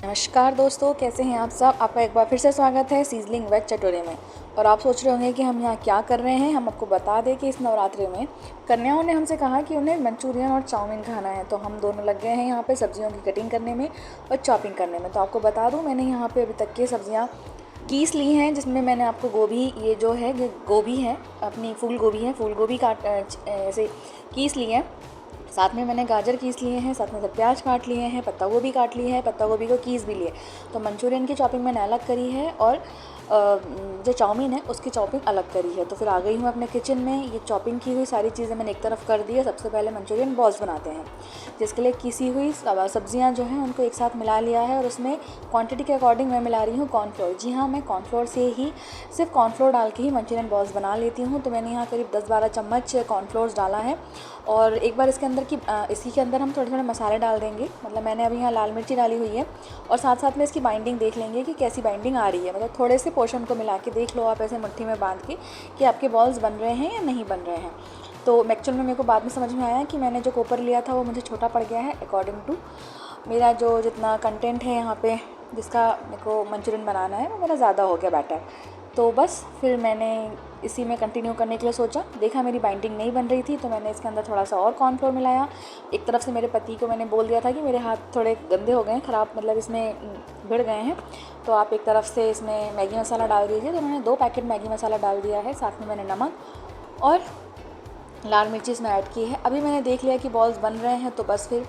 नमस्कार दोस्तों, कैसे हैं आप सब। आपका एक बार फिर से स्वागत है सीजलिंग वेज चटोरे में। और आप सोच रहे होंगे कि हम यहाँ क्या कर रहे हैं। हम आपको बता दें कि इस नवरात्रि में कन्याओं ने हमसे कहा कि उन्हें मंचूरियन और चाउमीन खाना है, तो हम दोनों लग गए हैं यहाँ पे सब्जियों की कटिंग करने में और चॉपिंग करने में। तो आपको बता दूँ, मैंने यहाँ पे अभी तक की सब्जियाँ कीस ली हैं, जिसमें मैंने आपको गोभी, ये जो है ये गोभी है, अपनी फूल गोभी है, फूल गोभी काट ऐसे कीस ली है। साथ में मैंने गाजर कीस लिए हैं, साथ में सब प्याज काट लिए हैं, पत्ता गोभी काट लिए हैं, पत्ता गोभी को कीस भी लिए। तो मंचूरियन की चॉपिंग मैंने अलग करी है और जो चाउमीन है उसकी चॉपिंग अलग करी है। तो फिर आ गई हूँ अपने किचन में। ये चॉपिंग की हुई सारी चीज़ें मैंने एक तरफ कर दी है। सबसे पहले मंचूरियन बॉल्स बनाते हैं, जिसके लिए किसी हुई सब्जियां जो हैं उनको एक साथ मिला लिया है। और उसमें क्वांटिटी के अकॉर्डिंग मैं मिला रही हूँ कॉर्नफ्लोर। जी हाँ, मैं कॉर्नफ्लोर से ही, सिर्फ कॉर्नफ्लोर डाल के ही मंचूरियन बॉल्स बना लेती हूँ। तो मैंने यहाँ करीब 10-12 चम्मच कॉर्नफ्लोर डाला है। और एक बार इसके अंदर इसी के अंदर हम थोड़े थोड़े मसाले डाल देंगे। मतलब मैंने अभी यहाँ लाल मिर्ची डाली हुई है, और साथ साथ में इसकी बाइंडिंग देख लेंगे कि कैसी बाइंडिंग आ रही है। मतलब थोड़े से पोर्शन को मिला के देख लो आप ऐसे मुट्ठी में बांध के कि आपके बॉल्स बन रहे हैं या नहीं बन रहे हैं। तो एक्चुअल में मेरे को बाद में समझ में आया कि मैंने जो कोपर लिया था वो मुझे छोटा पड़ गया है अकॉर्डिंग टू मेरा जो जितना कंटेंट है यहाँ पे, जिसका मेरे को मंचूरियन बनाना है, वो मेरा ज़्यादा हो गया बैटर। तो बस फिर मैंने इसी में कंटिन्यू करने के लिए सोचा। देखा मेरी बाइंडिंग नहीं बन रही थी, तो मैंने इसके अंदर थोड़ा सा और कॉर्नफ्लोर मिलाया। एक तरफ से मेरे पति को मैंने बोल दिया था कि मेरे हाथ थोड़े गंदे हो गए हैं, ख़राब मतलब इसमें भिड़ गए हैं, तो आप एक तरफ से इसमें मैगी मसाला डाल दीजिए। तो मैंने 2 पैकेट मैगी मसाला डाल दिया है। साथ में मैंने नमक और लाल मिर्ची इसमें ऐड की है। अभी मैंने देख लिया कि बॉल्स बन रहे हैं, तो बस फिर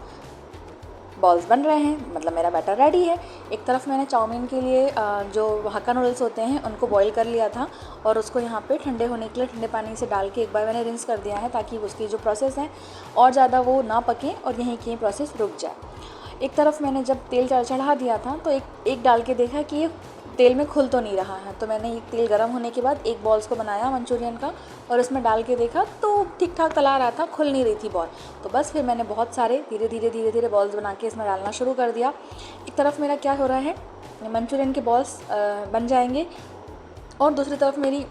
बॉल्स बन रहे हैं, मतलब मेरा बैटर रेडी है। एक तरफ मैंने चाउमीन के लिए जो हक्का नूडल्स होते हैं उनको बॉईल कर लिया था, और उसको यहाँ पे ठंडे होने के लिए ठंडे पानी से डाल के एक बार मैंने रिंस कर दिया है, ताकि उसकी जो प्रोसेस है और ज़्यादा वो ना पके और यहीं की प्रोसेस रुक जाए। एक तरफ मैंने जब तेल चढ़ा दिया था, तो एक डाल के देखा कि ये तेल में खुल तो नहीं रहा है। तो मैंने एक तेल गर्म होने के बाद एक बॉल्स को बनाया मंचूरियन का, और इसमें डाल के देखा तो ठीक ठाक तला रहा था, खुल नहीं रही थी बॉल। तो बस फिर मैंने बहुत सारे धीरे धीरे बॉल्स बना के इसमें डालना शुरू कर दिया। एक तरफ मेरा क्या हो रहा है, मंचूरियन के बॉल्स बन जाएंगे, और दूसरी तरफ मेरी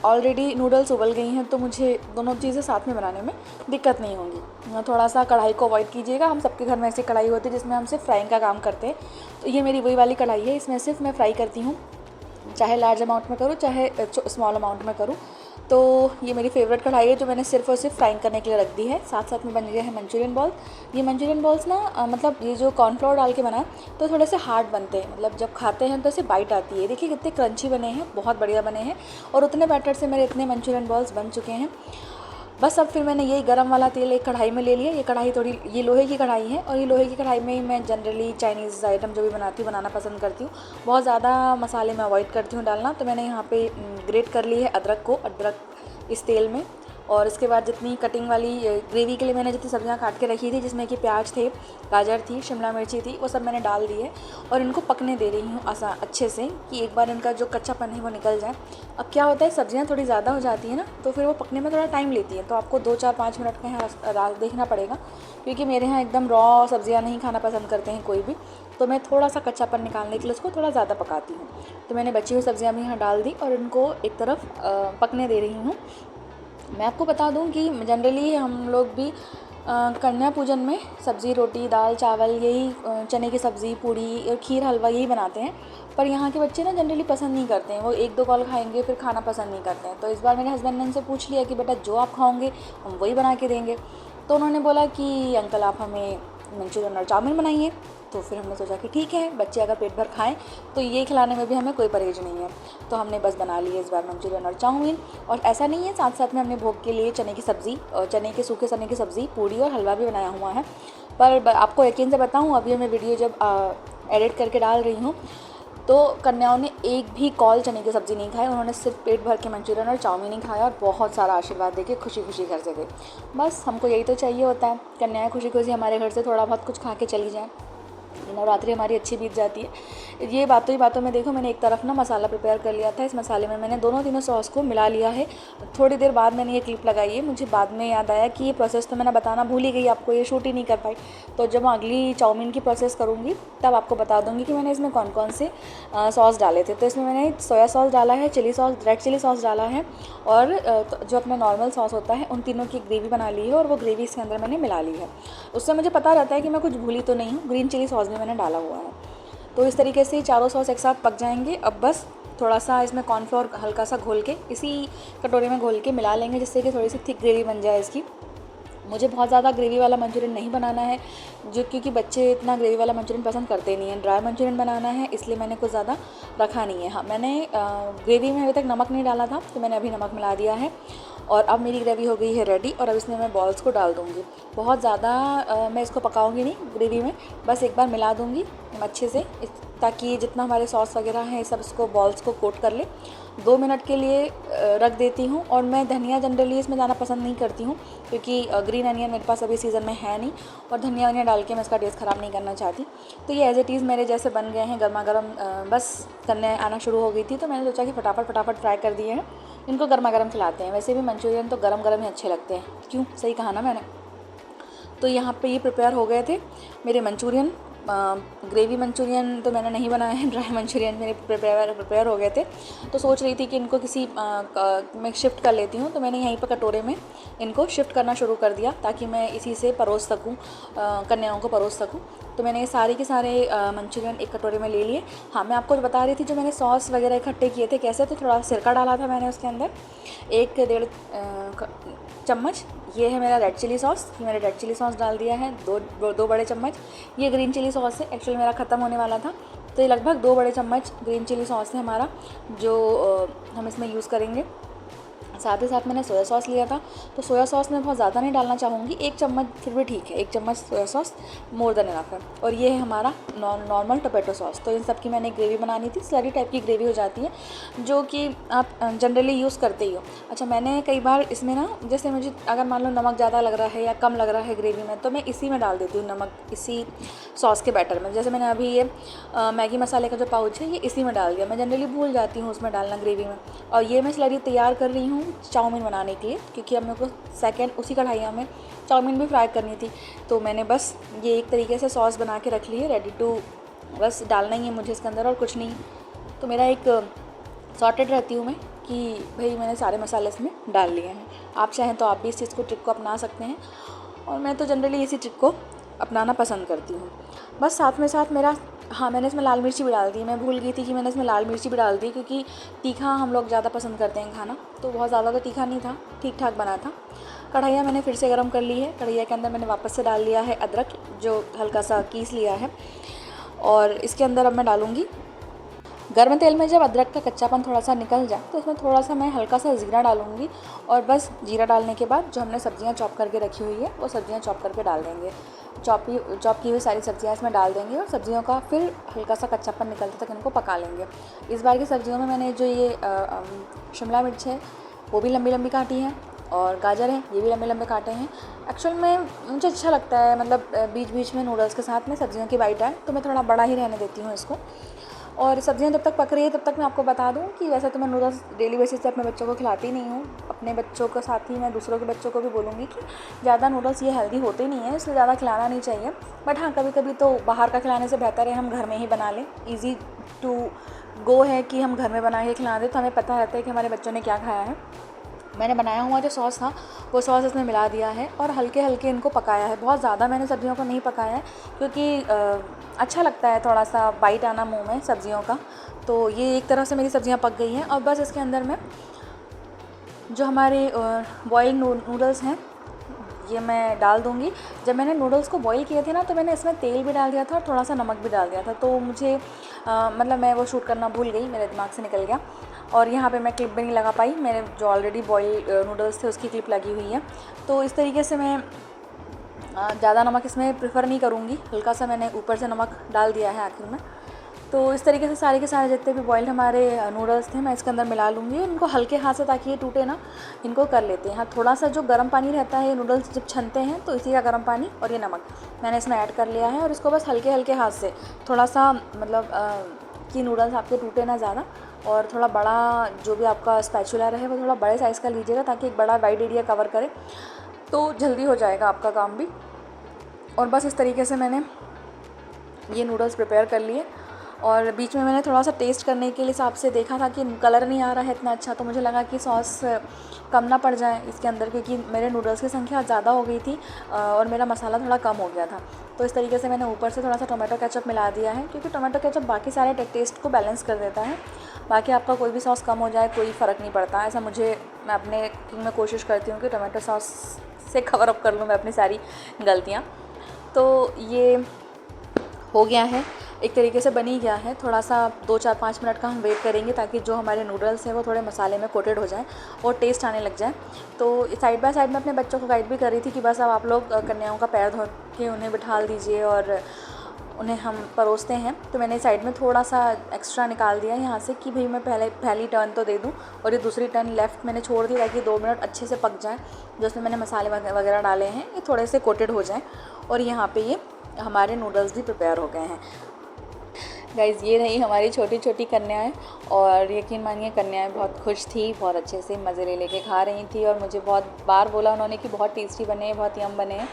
ऑलरेडी नूडल्स उबल गई हैं, तो मुझे दोनों चीज़ें साथ में बनाने में दिक्कत नहीं होंगी। थोड़ा सा कढ़ाई को अवॉइड कीजिएगा। हम सबके घर में ऐसी कढ़ाई होती है जिसमें हम सिर्फ फ्राइंग का काम करते हैं। तो ये मेरी वही वाली कढ़ाई है, इसमें सिर्फ मैं फ्राई करती हूँ, चाहे लार्ज अमाउंट में करूँ चाहे स्मॉल अमाउंट में करूँ। तो ये मेरी फेवरेट कढ़ाई है, जो मैंने सिर्फ और सिर्फ फ्राइंग करने के लिए रख दी है। साथ साथ में बन गया है मंचूरियन बॉल। ये मंचूरियन बॉल्स ना मतलब ये जो कॉर्नफ्लोर डाल के बना तो थोड़े से हार्ड बनते हैं, मतलब जब खाते हैं तो ऐसे बाइट आती है। देखिए कितने क्रंची बने हैं, बहुत बढ़िया बने हैं। और उतने बैटर से मेरे इतने मंचूरियन बॉल्स बन चुके हैं। बस अब फिर मैंने यही गरम वाला तेल एक कढ़ाई में ले लिया। ये कढ़ाई थोड़ी, ये लोहे की कढ़ाई है, और ये लोहे की कढ़ाई में ही मैं जनरली चाइनीज़ आइटम जो भी बनाती हूँ बनाना पसंद करती हूँ। बहुत ज़्यादा मसाले मैं अवॉइड करती हूँ डालना। तो मैंने यहाँ पे ग्रेट कर ली है अदरक इस तेल में। और इसके बाद जितनी कटिंग वाली ग्रेवी के लिए मैंने जितनी सब्जियां काट के रखी थी, जिसमें कि प्याज थे, गाजर थी, शिमला मिर्ची थी, वो सब मैंने डाल दी है। और इनको पकने दे रही हूँ अच्छे से, कि एक बार इनका जो कच्चापन है वो निकल जाए। अब क्या होता है, सब्जियां थोड़ी ज़्यादा हो जाती है ना, तो फिर वो पकने में थोड़ा टाइम लेती है। तो आपको 2-4-5 मिनट का यहाँ देखना पड़ेगा, क्योंकि मेरे यहाँ एकदम रॉ सब्जियाँ नहीं खाना पसंद करते हैं कोई भी। तो मैं थोड़ा सा कच्चापन निकालने के लिए उसको थोड़ा ज़्यादा पकाती हूँ। तो मैंने बची हुई सब्जियाँ भी यहाँ डाल दी, और इनको एक तरफ पकने दे रही हूँ। मैं आपको बता दूं कि जनरली हम लोग भी कन्या पूजन में सब्ज़ी, रोटी, दाल, चावल, यही चने की सब्ज़ी, पूड़ी और खीर, हलवा यही बनाते हैं। पर यहाँ के बच्चे ना जनरली पसंद नहीं करते हैं, वो 1-2 कॉल खाएंगे फिर खाना पसंद नहीं करते हैं। तो इस बार मेरे हस्बैंड ने उनसे पूछ लिया कि बेटा जो आप खाओगे हम वही बना के देंगे। तो उन्होंने बोला कि अंकल आप हमें मंचूरियन और चाउमीन बनाइए। तो फिर हमने सोचा कि ठीक है, बच्चे अगर पेट भर खाएं तो ये खिलाने में भी हमें कोई परहेज नहीं है। तो हमने बस बना लिए इस बार मंचूरियन और चाउमीन। और ऐसा नहीं है, साथ साथ में हमने भोग के लिए चने की सब्ज़ी और सूखे चने की सब्ज़ी, पूड़ी और हलवा भी बनाया हुआ है। पर आपको यकीन से बताऊँ, अभी मैं वीडियो जब एडिट करके डाल रही हूँ, तो कन्याओं ने एक भी कॉल चने की सब्ज़ी नहीं खाई। उन्होंने सिर्फ पेट भर के मंचूरियन और चाउमीन ही खाया, और बहुत सारा आशीर्वाद देके खुशी खुशी घर से गए। बस हमको यही तो चाहिए होता है, कन्याएं खुशी खुशी हमारे घर से थोड़ा बहुत कुछ खा के चली जाएँ। नवरात्रि हमारी अच्छी बीत जाती है। ये बातों ही बातों में देखो, मैंने एक तरफ ना मसाला प्रिपेयर कर लिया था। इस मसाले में मैंने दोनों तीनों सॉस को मिला लिया है। थोड़ी देर बाद मैंने ये क्लिप लगाई है, मुझे बाद में याद आया कि ये प्रोसेस तो मैंने बताना भूल ही गई आपको, ये शूट ही नहीं कर पाई। तो जब मैं अगली चाउमीन की प्रोसेस करूँगी तब आपको बता दूँगी कि मैंने इसमें कौन कौन से सॉस डाले थे। तो इसमें मैंने सोया सॉस डाला है, chilli sauce, red chilli sauce डाला है, और जो अपना नॉर्मल सॉस होता है, उन तीनों की ग्रेवी बना ली है, और वो ग्रेवी इसके अंदर मैंने मिला ली है। उससे मुझे पता रहता है कि मैं कुछ भूली तो नहीं हूँ। ग्रीन चिली सॉस भी मैंने डाला हुआ है। तो इस तरीके से चारों सॉस एक साथ पक जाएंगे। अब बस थोड़ा सा इसमें कॉर्नफ्लोर हल्का सा घोल के इसी कटोरे में घोल के मिला लेंगे, जिससे कि थोड़ी सी थिक ग्रेवी बन जाए इसकी। मुझे बहुत ज़्यादा ग्रेवी वाला मंचूरियन नहीं बनाना है, जो क्योंकि बच्चे इतना ग्रेवी वाला मंचूरियन पसंद करते नहीं हैं। ड्राई मंचूरियन बनाना है, इसलिए मैंने कुछ ज़्यादा रखा नहीं है। हाँ, मैंने ग्रेवी में अभी तक नमक नहीं डाला था, तो मैंने अभी नमक मिला दिया है। और अब मेरी ग्रेवी हो गई है रेडी, और अब इसमें मैं बॉल्स को डाल दूँगी। बहुत ज़्यादा मैं इसको पकाऊँगी नहीं ग्रेवी में, बस एक बार मिला दूँगी अच्छे से, ताकि जितना हमारे सॉस वगैरह है सब इसको बॉल्स को कोट कर ले। 2 मिनट के लिए रख देती हूँ। और मैं धनिया जनरली इसमें ज़्यादा पसंद नहीं करती हूँ, क्योंकि ग्रीन अनियन मेरे पास अभी सीज़न में है नहीं, और धनिया वनिया डाल के मैं इसका टेस्ट ख़राब नहीं करना चाहती। तो ये एज़ इट इज़ मेरे जैसे बन गए हैं, गर्मा गर्म बस करने आना शुरू हो गई थी, तो मैंने सोचा कि फटाफट फ्राई कर दिए हैं, इनको गर्मा गर्म खिलाते हैं। वैसे भी मंचूरियन तो गर्म गर्म ही अच्छे लगते हैं, क्यों, सही कहा ना मैंने। तो यहाँ पे ये प्रिपेयर हो गए थे मेरे मंचूरियन। ग्रेवी मंचूरियन तो मैंने नहीं बनाया है, ड्राई मंचूरियन मेरे प्रिपेयर हो गए थे। तो सोच रही थी कि इनको किसी में शिफ्ट कर लेती हूँ, तो मैंने यहीं पर कटोरे में इनको शिफ्ट करना शुरू कर दिया, ताकि मैं इसी से परोस सकूँ, कन्याओं को परोस सकूँ। तो मैंने ये सारे के सारे मंचूरियन एक कटोरे में ले लिए। हाँ, मैं आपको बता रही थी जो मैंने सॉस वगैरह इकट्ठे किए थे कैसे, तो थोड़ा सिरका डाला था मैंने उसके अंदर, 1-1.5 चम्मच। ये है मेरा रेड चिली सॉस, ये मैंने रेड चिली सॉस डाल दिया है, दो बड़े चम्मच। ये ग्रीन चिली सॉस है, एक्चुअली मेरा ख़त्म होने वाला था, तो ये लगभग 2 बड़े चम्मच ग्रीन चिली सॉस है हमारा, जो हम इसमें यूज़ करेंगे। साथ ही साथ मैंने सोया सॉस लिया था, तो सोया सॉस मैं बहुत ज़्यादा नहीं डालना चाहूँगी, 1 चम्मच फिर भी ठीक है, 1 चम्मच soya sauce more than enough है। और ये है हमारा नॉर्मल टोमेटो सॉस। तो इन सब की मैंने ग्रेवी बनानी थी, स्लरी टाइप की ग्रेवी हो जाती है, जो कि आप जनरली यूज़ करते ही हो। अच्छा, मैंने कई बार इसमें ना, जैसे मुझे अगर मान लो नमक ज़्यादा लग रहा है या कम लग रहा है ग्रेवी में, तो मैं इसी में डाल देती हूँ नमक, इसी सॉस के बैटर में। जैसे मैंने अभी ये मैगी मसाले का जो पाउच है, ये इसी में डाल दिया। मैं जनरली भूल जाती हूँ उसमें डालना ग्रेवी में। और ये मैं स्लरी तैयार कर रही हूँ चाउमीन बनाने के लिए, क्योंकि अब मेरे को सेकंड उसी कढ़ाइया में चाउमीन भी फ्राई करनी थी। तो मैंने बस ये एक तरीके से सॉस बना के रख ली है, रेडी टू, बस डालना ही है मुझे इसके अंदर और कुछ नहीं। तो मेरा एक सॉर्टेड रहती हूँ मैं कि भाई मैंने सारे मसाले इसमें डाल लिए हैं। आप चाहें तो आप भी इस चीज़ को, ट्रिक को अपना सकते हैं, और मैं तो जनरली इसी ट्रिक को अपनाना पसंद करती हूँ। बस साथ में साथ मेरा, हाँ, मैंने इसमें लाल मिर्ची भी डाल दी। मैं भूल गई थी कि मैंने इसमें लाल मिर्ची भी डाल दी, क्योंकि तीखा हम लोग ज़्यादा पसंद करते हैं खाना, तो बहुत ज़्यादा तो तीखा नहीं था, ठीक ठाक बना था। कढ़ाइया मैंने फिर से गर्म कर ली है। कढ़ाइया के अंदर मैंने वापस से डाल लिया है अदरक, जो हल्का सा कीस लिया है, और इसके अंदर अब मैं डालूँगी गर्म तेल में। जब अदरक का कच्चापन थोड़ा सा निकल जाए, तो इसमें थोड़ा सा मैं हल्का सा ज़ीरा डालूँगी, और बस जीरा डालने के बाद जो हमने सब्जियां चॉप करके रखी हुई है, वो सब्जियां चॉप करके डाल देंगे। चॉप की हुई सारी सब्जियां इसमें डाल देंगे, और सब्जियों का फिर हल्का सा कच्चापन निकलते तक इनको पका लेंगे। इस बार की सब्जियों में मैंने जो ये शिमला मिर्च है, वो भी लंबी लंबी काटी है, और गाजर है, ये भी लंबे लंबे काटे हैं। एक्चुअल में मुझे अच्छा लगता है, मतलब बीच बीच में नूडल्स के साथ में सब्जियों की बाइट आए, तो मैं थोड़ा बड़ा ही रहने देती हूँ इसको। और सब्जियां जब तक पक रही है, तब तक मैं आपको बता दूं कि वैसे तो मैं नूडल्स डेली बेसिस पे अपने बच्चों को खिलाती नहीं हूँ। अपने बच्चों के साथ ही मैं दूसरों के बच्चों को भी बोलूँगी कि ज़्यादा नूडल्स ये हेल्दी होते नहीं हैं, इसलिए ज़्यादा खिलाना नहीं चाहिए। बट हाँ, कभी कभी तो बाहर का खिलाने से बेहतर है हम घर में ही बना लें। ईज़ी टू गो है कि हम घर में बना के खिला दें, तो हमें पता रहता है कि हमारे बच्चों ने क्या खाया है। मैंने बनाया हुआ जो सॉस था, वो सॉस इसमें मिला दिया है, और हल्के हल्के इनको पकाया है। बहुत ज़्यादा मैंने सब्जियों को नहीं पकाया है, क्योंकि अच्छा लगता है थोड़ा सा बाइट आना मुंह में सब्जियों का। तो ये एक तरह से मेरी सब्जियां पक गई हैं, और बस इसके अंदर मैं जो हमारे बॉइल्ड नूडल्स हैं, ये मैं डाल दूँगी। जब मैंने नूडल्स को बॉईल किए थे ना, तो मैंने इसमें तेल भी डाल दिया था और थोड़ा सा नमक भी डाल दिया था। तो मुझे मतलब मैं वो शूट करना भूल गई, मेरे दिमाग से निकल गया, और यहाँ पे मैं क्लिप भी नहीं लगा पाई। मेरे जो ऑलरेडी बॉयल नूडल्स थे उसकी क्लिप लगी हुई है। तो इस तरीके से मैं ज़्यादा नमक इसमें प्रेफर नहीं करूँगी, हल्का सा मैंने ऊपर से नमक डाल दिया है आखिर में। तो इस तरीके से सारे के सारे जितने भी बॉइल्ड हमारे नूडल्स थे, मैं इसके अंदर मिला लूँगी। इनको हल्के हाथ से, ताकि ये टूटे ना, इनको कर लेते हैं। हाँ, थोड़ा सा जो गर्म पानी रहता है, ये नूडल्स जब छनते हैं तो इसी का गर्म पानी और ये नमक मैंने इसमें ऐड कर लिया है, और इसको बस हल्के हल्के हाथ से थोड़ा सा, मतलब कि नूडल्स आपके टूटे ना ज़्यादा। और थोड़ा बड़ा जो भी आपका स्पैचुला रहे, वो थोड़ा बड़े साइज़ का लीजिएगा, ताकि एक बड़ा वाइड एरिया कवर करे, तो जल्दी हो जाएगा आपका काम भी। और बस इस तरीके से मैंने ये नूडल्स प्रिपेयर कर लिए। और बीच में मैंने थोड़ा सा टेस्ट करने के हिसाब से देखा था कि कलर नहीं आ रहा है इतना अच्छा, तो मुझे लगा कि सॉस कम ना पड़ जाए इसके अंदर, क्योंकि मेरे नूडल्स की संख्या ज़्यादा हो गई थी और मेरा मसाला थोड़ा कम हो गया था। तो इस तरीके से मैंने ऊपर से थोड़ा सा टोमेटो केचप मिला दिया है, क्योंकि टोमेटो केचप बाकी सारे टेस्ट को बैलेंस कर देता है। बाकी आपका कोई भी सॉस कम हो जाए कोई फ़र्क नहीं पड़ता, ऐसा मैं अपने कुकिंग में कोशिश करती हूँ कि टोमेटो सॉस से कवर अप कर लूँ मैं अपनी सारी गलतियाँ। तो ये हो गया है, एक तरीके से बन ही गया है। थोड़ा सा 2-4-5 मिनट का हम वेट करेंगे ताकि जो हमारे नूडल्स हैं वो थोड़े मसाले में कोटेड हो जाए और टेस्ट आने लग जाए। तो साइड बाय साइड में अपने बच्चों को गाइड भी कर रही थी कि बस अब आप लोग कन्याओं का पैर धो के उन्हें बिठाल दीजिए और उन्हें हम परोसते हैं। तो मैंने साइड में थोड़ा सा एक्स्ट्रा निकाल दिया यहाँ से कि भाई मैं पहली टर्न तो दे दूँ, और ये दूसरी टर्न लेफ़्ट मैंने छोड़ दी ताकि 2 मिनट अच्छे से पक जाए। जो उसमें मैंने मसाले वगैरह डाले हैं ये थोड़े से कोटेड हो जाएँ, और यहाँ पे ये हमारे नूडल्स भी प्रिपेयर हो गए हैं। गाइज़, ये रही हमारी छोटी छोटी कन्याएं, और यकीन मानिए कन्याएं बहुत खुश थी, बहुत अच्छे से मज़े ले लेके खा रही थी, और मुझे बहुत बार बोला उन्होंने कि बहुत टेस्टी बने हैं, बहुत यम बने हैं।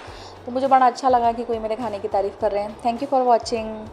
तो मुझे बड़ा अच्छा लगा कि कोई मेरे खाने की तारीफ़ कर रहे हैं। Thank you for watching.